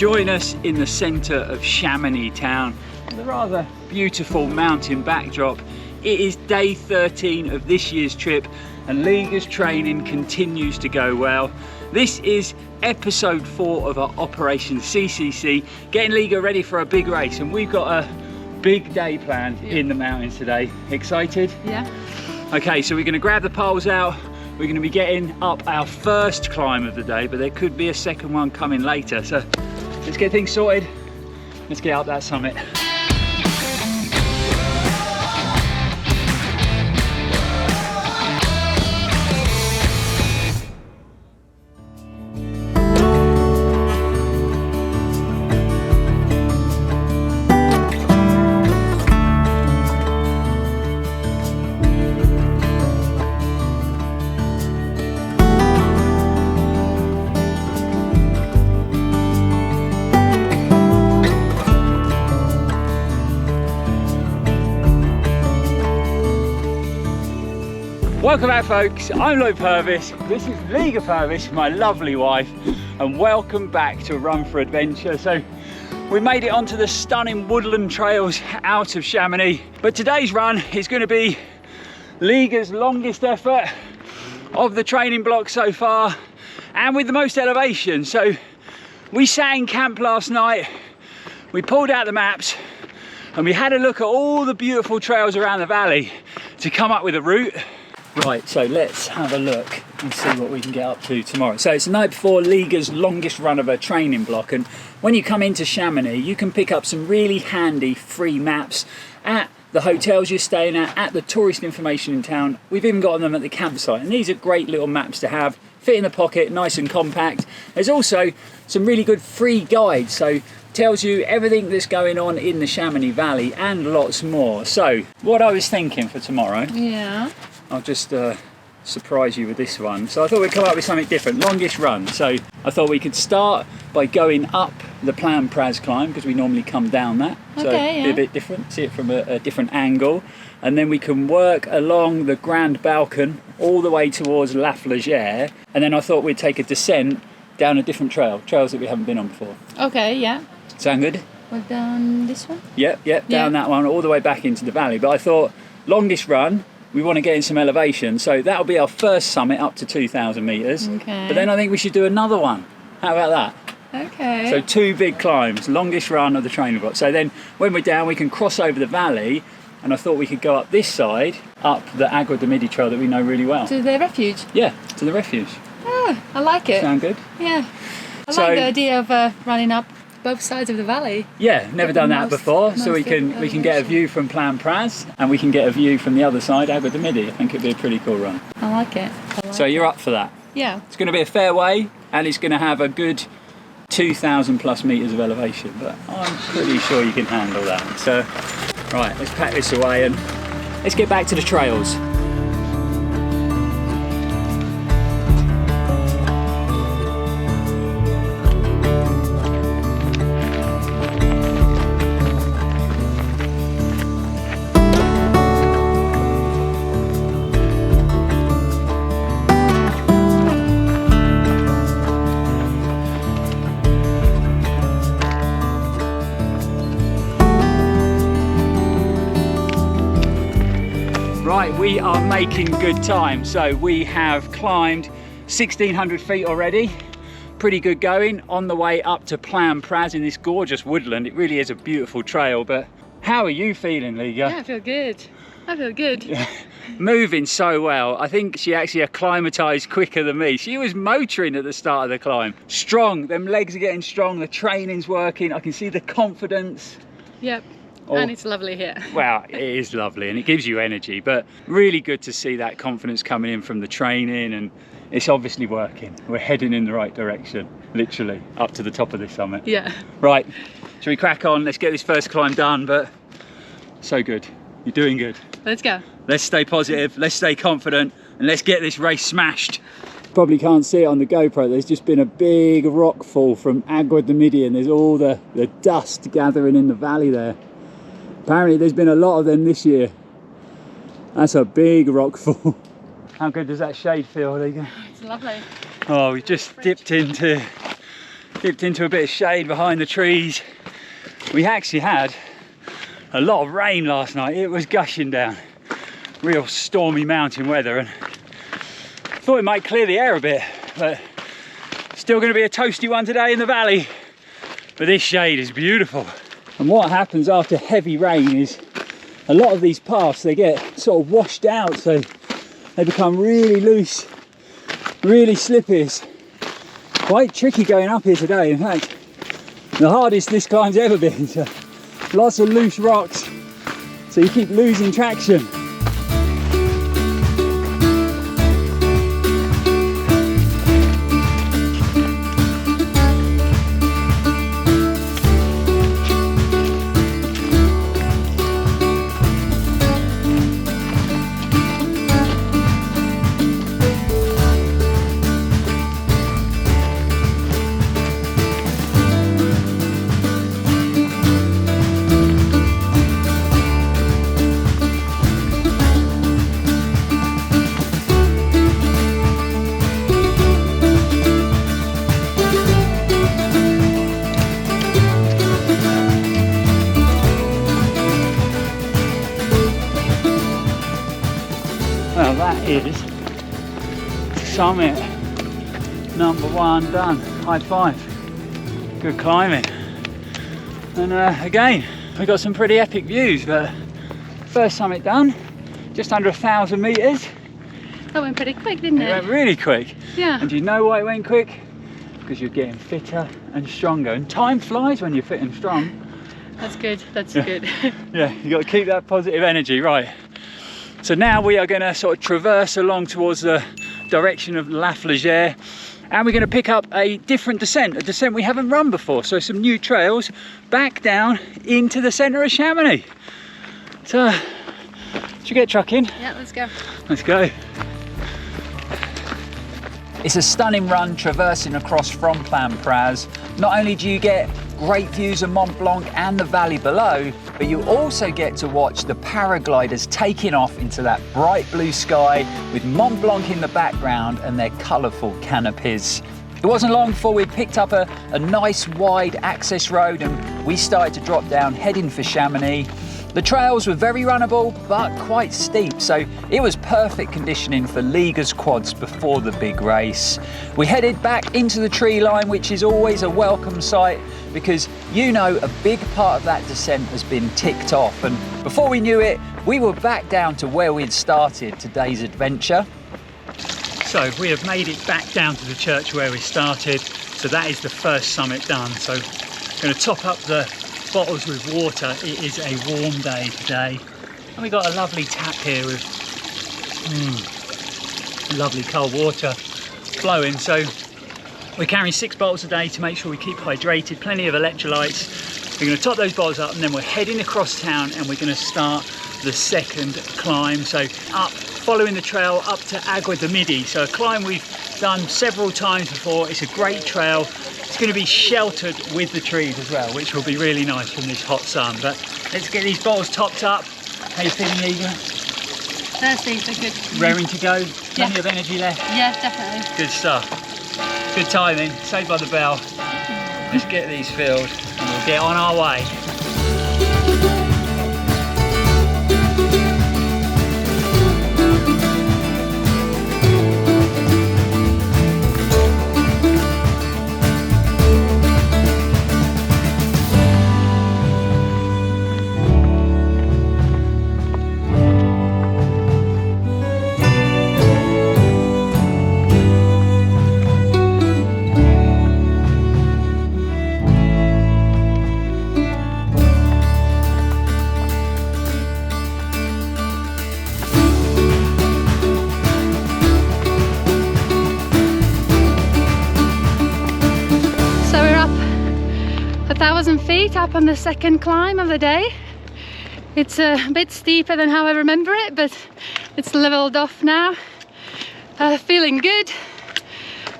join us in the centre of Chamonix town with a rather beautiful mountain backdrop. It is day 13 of this year's trip and Liga's training continues to go well. This is episode 4 of our Operation CCC, getting Liga ready for a big race, and we've got a big day planned in the mountains today. Excited? Yeah. Okay, so we're going to grab the poles out. We're going to be getting up our first climb of the day, but there could be a second one coming later. So let's get things sorted. Let's get up that summit. Welcome back, folks. I'm Lloyd Purvis. This is Liga Purvis, my lovely wife, and welcome back to Run4Adventure. So we made it onto the stunning woodland trails out of Chamonix, but today's run is going to be Liga's longest effort of the training block so far, and with the most elevation. So we sat in camp last night, we pulled out the maps, and we had a look at all the beautiful trails around the valley to come up with a route. Right, so let's have a look and see what we can get up to tomorrow. So it's the night before Liga's longest run of a training block, and when you come into Chamonix you can pick up some really handy free maps at the hotels you're staying at the tourist information in town. We've even got them at the campsite, and these are great little maps to have, fit in the pocket, nice and compact. There's also some really good free guides, so tells you everything that's going on in the Chamonix Valley and lots more. So what I was thinking for tomorrow, I'll just surprise you with this one. So I thought we'd come up with something different, longest run. So I thought we could start by going up the Planpraz climb, because we normally come down that. So be a bit different, see it from a different angle. And then we can work along the Grand Balkan all the way towards La Flagère. And then I thought we'd take a descent down a different trails that we haven't been on before. Okay, yeah. Sound good? Well, down this one? Yep, down that one, all the way back into the valley. But I thought, longest run, we want to get in some elevation, so that'll be our first summit up to 2,000 metres. Okay. But then I think we should do another one. How about that? Okay. So 2 big climbs, longest run of the training block. So then when we're down, we can cross over the valley, and I thought we could go up this side, up the Aiguille de Midi trail that we know really well. To the refuge? Yeah, to the refuge. Oh, I like it. Sound good? Yeah. I like the idea of running up both sides of the valley. Yeah, never done that before, so we can get a view from Planpraz and we can get a view from the other side, Aiguille de Midi. I think it'd be a pretty cool run. I like it. So you're up for that? Yeah. It's going to be a fair way, and it's going to have a good 2,000 plus metres of elevation, but I'm pretty sure you can handle that. So, right, let's pack this away and let's get back to the trails. Right, we are making good time. So we have climbed 1,600 feet already. Pretty good going on the way up to Planpraz in this gorgeous woodland. It really is a beautiful trail, but how are you feeling, Liga? Yeah, I feel good. I feel good. Yeah. Moving so well. I think she actually acclimatized quicker than me. She was motoring at the start of the climb. Strong, them legs are getting strong, the training's working. I can see the confidence. Yep. And it's lovely here. Wow, it is lovely and it gives you energy, but really good to see that confidence coming in from the training, and it's obviously working. We're heading in the right direction, literally, up to the top of this summit. Yeah. Right, shall we crack on? Let's get this first climb done, but so good. You're doing good. Let's go. Let's stay positive, let's stay confident, and let's get this race smashed. Probably can't see it on the GoPro, there's just been a big rock fall from Aiguille de Midi, and there's all the dust gathering in the valley there. Apparently there's been a lot of them this year. That's a big rock fall. How good does that shade feel, Liga? It's lovely. Oh, we just dipped into Dipped into a bit of shade behind the trees. We actually had a lot of rain last night. It was gushing down. Real stormy mountain weather, and thought it might clear the air a bit, but still going to be a toasty one today in the valley. But this shade is beautiful. And what happens after heavy rain is a lot of these paths, they get sort of washed out, so they become really loose, really slippy. It's quite tricky going up here today. In fact, the hardest this climb's ever been. So lots of loose rocks, so you keep losing traction. Well, that is summit number 1 done. High five. Good climbing. And again, we got some pretty epic views, but first summit done, just under 1,000 meters. That went pretty quick, didn't it? It went really quick. Yeah. And do you know why it went quick? Because you're getting fitter and stronger, and time flies when you're fit and strong. That's good, that's good. Yeah, you got to keep that positive energy, right? So now we are going to sort of traverse along towards the direction of La Flégère, and we're going to pick up a different descent, a descent we haven't run before. So some new trails back down into the centre of Chamonix. So, should we get trucking? Yeah, let's go. Let's go. It's a stunning run traversing across from Planpraz. Not only do you get great views of Mont Blanc and the valley below, but you also get to watch the paragliders taking off into that bright blue sky with Mont Blanc in the background and their colourful canopies. It wasn't long before we picked up a nice wide access road and we started to drop down heading for Chamonix. The trails were very runnable but quite steep, so it was perfect conditioning for Liga's quads before the big race. We headed back into the tree line, which is always a welcome sight because you know a big part of that descent has been ticked off, and before we knew it, we were back down to where we'd started today's adventure. So we have made it back down to the church where we started, so that is the first summit done. So I'm going to top up the bottles with water. It is a warm day today, and we got a lovely tap here with lovely cold water flowing. So we're carrying 6 bottles a day to make sure we keep hydrated, plenty of electrolytes. We're going to top those bottles up and then we're heading across town and we're going to start the second climb. So up, following the trail up to Aiguille de Midi. So a climb we've done several times before. It's a great trail. It's going to be sheltered with the trees as well, which will be really nice from this hot sun. But let's get these bottles topped up. How are you feeling, Liga? Thirsty, but good. Raring to go? Plenty Yeah. of energy left? Yeah, definitely. Good stuff. Good timing. Saved by the bell. Let's get these filled and we'll get on our way. So we're up 1,000 feet up on the second climb of the day. It's a bit steeper than how I remember it, but it's leveled off now. Feeling good,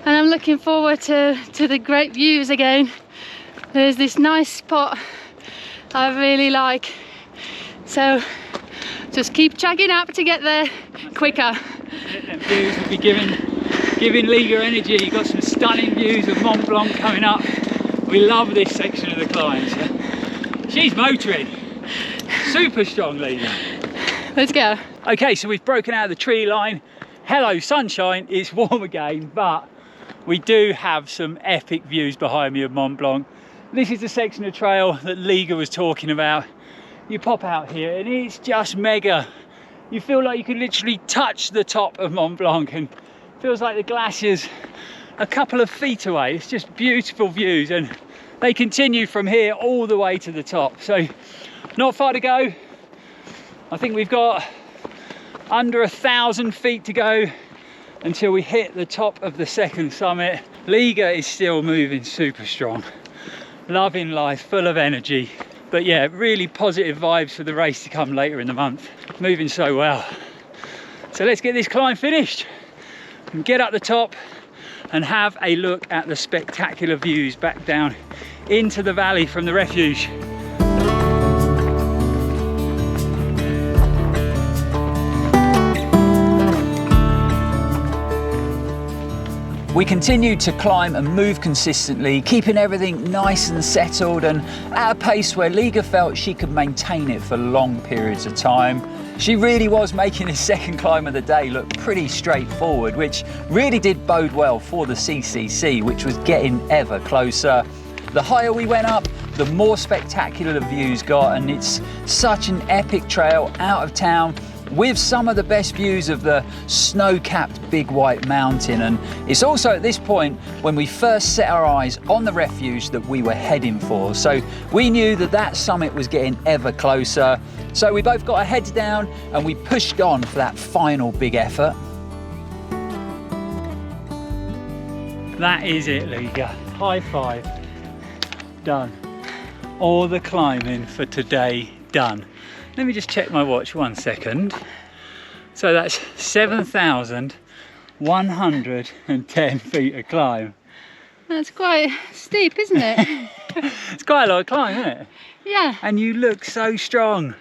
and I'm looking forward to the great views again. There's this nice spot I really like, so just keep chugging up to get there quicker. Views will be giving Liga energy. You've got some stunning views of Mont Blanc coming up. We love this section of the climb. She's motoring. Super strong, Liga. Let's go. Okay, so we've broken out of the tree line. Hello, sunshine. It's warm again, but we do have some epic views behind me of Mont Blanc. This is the section of trail that Liga was talking about. You pop out here and it's just mega. You feel like you could literally touch the top of Mont Blanc, and feels like the glacier's a couple of feet away. It's just beautiful views, and they continue from here all the way to the top. So not far to go. I think we've got under 1,000 feet to go until we hit the top of the second summit. Liga is still moving super strong, loving life, full of energy. But yeah, really positive vibes for the race to come later in the month. Moving so well. So let's get this climb finished and get up the top and have a look at the spectacular views back down into the valley from the refuge. We continued to climb and move consistently, keeping everything nice and settled and at a pace where Liga felt she could maintain it for long periods of time. She really was making this second climb of the day look pretty straightforward, which really did bode well for the CCC, which was getting ever closer. The higher we went up, the more spectacular the views got, and it's such an epic trail out of town with some of the best views of the snow-capped Big White Mountain. And it's also at this point when we first set our eyes on the refuge that we were heading for. So we knew that that summit was getting ever closer. So we both got our heads down and we pushed on for that final big effort. That is it, Liga. High five. Done. All the climbing for today done. Let me just check my watch 1 second. So that's 7,110 feet of climb. That's quite steep, isn't it? It's quite a lot of climb, isn't it? Yeah. And you look so strong.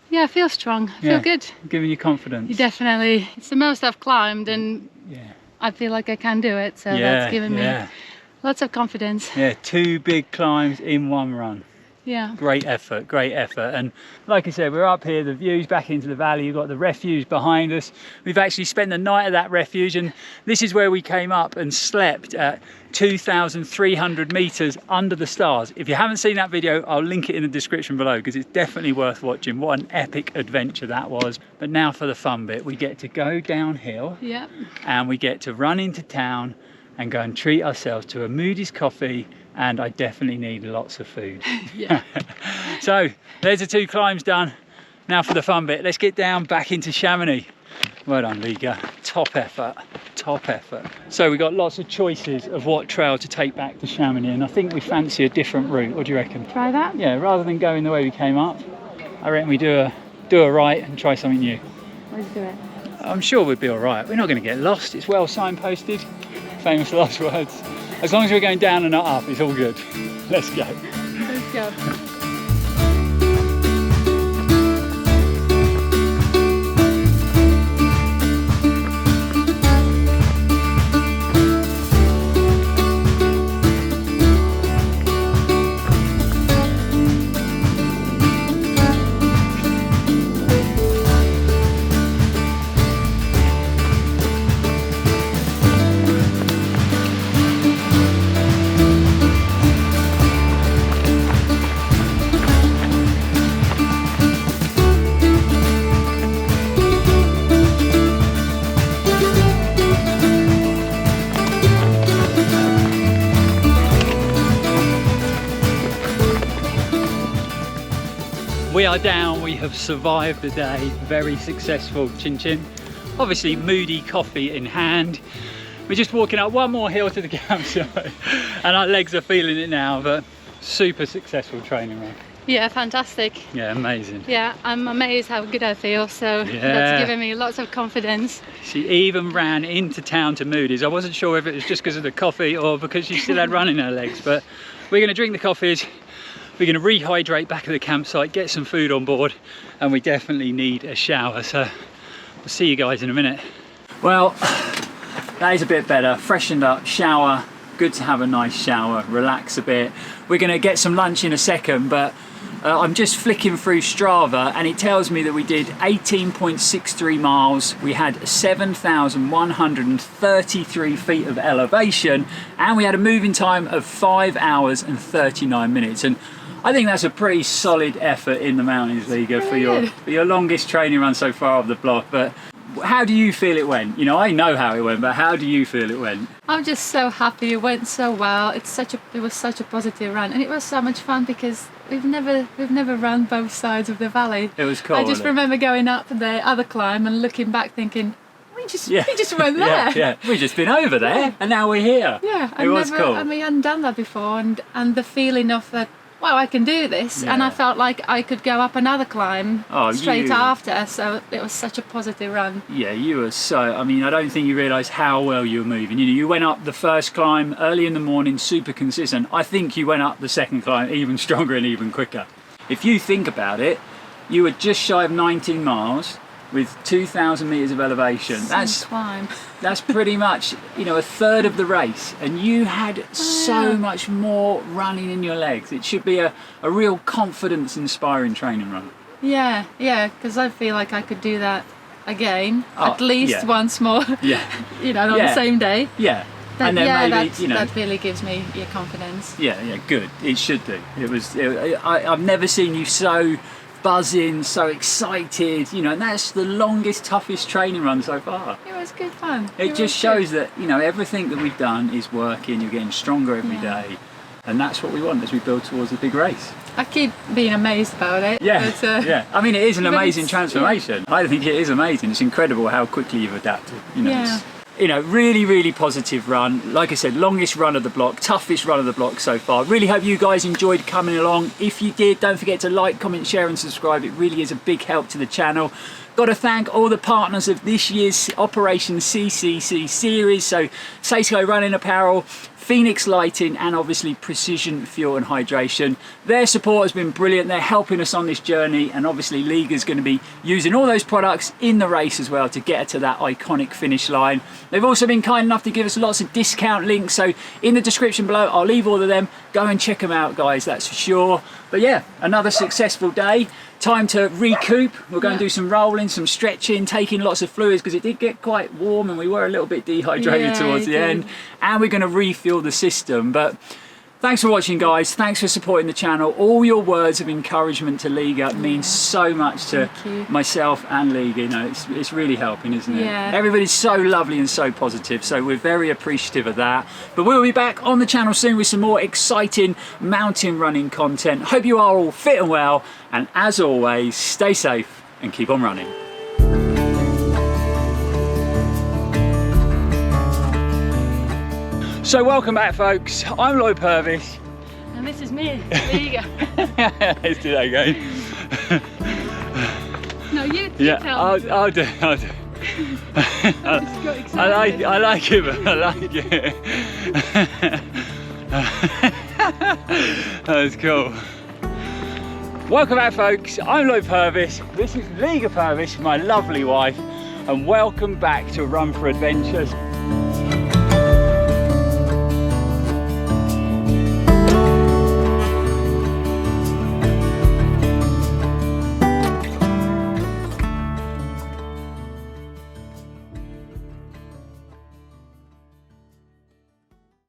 Yeah, I feel strong. I feel good. Giving you confidence. You definitely, it's the most I've climbed, and I feel like I can do it. So that's given me lots of confidence. Yeah, 2 big climbs in 1 run. Yeah. Great effort, great effort. And like I said, we're up here, the views back into the valley. You've got the refuge behind us. We've actually spent the night at that refuge, and this is where we came up and slept at 2,300 meters under the stars. If you haven't seen that video, I'll link it in the description below, because it's definitely worth watching. What an epic adventure that was. But now for the fun bit, we get to go downhill. Yep. And we get to run into town and go and treat ourselves to a Moody's coffee, and I definitely need lots of food. Yeah. So there's the 2 climbs done. Now for the fun bit, let's get down back into Chamonix. Well done, Liga. Top effort, top effort. So we got lots of choices of what trail to take back to Chamonix, and I think we fancy a different route. What do you reckon? Try that? Yeah, rather than going the way we came up, I reckon we do a right and try something new. Let's do it. I'm sure we'll be all right. We're not going to get lost. It's well signposted. Famous last words. As long as we're going down and not up, it's all good. Let's go. Let's go. We are down, we have survived the day, very successful chin chin. Obviously moody coffee in hand. We're just walking up 1 more hill to the campsite and our legs are feeling it now, but super successful training run. Yeah, fantastic. Yeah, amazing. Yeah, I'm amazed how good I feel, so that's given me lots of confidence. She even ran into town to Moody's. I wasn't sure if it was just because of the coffee or because she still had run in her legs, but we're going to drink the coffees. We're going to rehydrate back at the campsite, get some food on board, and we definitely need a shower. So we'll see you guys in a minute. Well, that is a bit better. Freshened up, shower, good to have a nice shower, relax a bit. We're going to get some lunch in a second, but I'm just flicking through Strava and it tells me that we did 18.63 miles. We had 7,133 feet of elevation and we had a moving time of 5 hours and 39 minutes. And I think that's a pretty solid effort in the mountains, Liga, for your longest training run so far of the block. But how do you feel it went? You know, I know how it went, but how do you feel it went? I'm just so happy it went so well. It was such a positive run, and it was so much fun because we've never run both sides of the valley. It was cool. I just remember going up the other climb and looking back, thinking, we just went there. Yeah, we've just been over there, and now we're here. Yeah, it was cool. I mean, I hadn't done that before, and the feeling of that. Wow, I can do this, and I felt like I could go up another climb straight after, so it was such a positive run. Yeah, you were I mean, I don't think you realise how well you were moving. You know, you went up the first climb early in the morning, super consistent. I think you went up the second climb even stronger and even quicker. If you think about it, you were just shy of 19 miles with 2,000 metres of elevation. That's pretty much, you know, a third of the race, and you had so much more running in your legs. It should be a real confidence inspiring training run. Yeah, because I feel like I could do that again, at least once more. You know, on the same day. And then maybe, you know, that really gives me your confidence. Yeah, good. It should do. I've never seen you so buzzing, so excited, you know, and that's the longest, toughest training run so far. It was good fun. It just shows that, you know, everything that we've done is working. You're getting stronger every day, and that's what we want as we build towards the big race. I keep being amazed about it. I mean, it is an amazing transformation. I think it is amazing. It's incredible how quickly you've adapted. You know, you know, really positive run. Like I said, longest run of the block, toughest run of the block so far. Really hope you guys enjoyed coming along. If you did, don't forget to like, comment, share and subscribe. It really is a big help to the channel. Got to thank all the partners of this year's Operation CCC series. So Saysky Running Apparel, Fenix Lighting, and obviously Precision Fuel and Hydration. Their support has been brilliant. They're helping us on this journey, and obviously Liga's going to be using all those products in the race as well to get her to that iconic finish line. They've also been kind enough to give us lots of discount links, so in the description below I'll leave all of them. Go and check them out, guys, that's for sure. But yeah, another successful day. Time to recoup. We're going to do some rolling, some stretching, taking lots of fluids because it did get quite warm and we were a little bit dehydrated towards the end. And we're going to refuel the system. But thanks for watching, guys. Thanks for supporting the channel. All your words of encouragement to Liga means so much to myself and Liga. You know, it's really helping, isn't it? Everybody's so lovely and so positive, so we're very appreciative of that. But we'll be back on the channel soon with some more exciting mountain running content. Hope you are all fit and well, and as always, stay safe and keep on running. So welcome back, folks. I'm Lloyd Purvis. And this is me, Liga. Let's do that again. No, you tell me. I'll do. I like it, but I like it. That's cool. Welcome back, folks. I'm Lloyd Purvis. This is Liga Purvis, my lovely wife, and welcome back to Run4Adventure.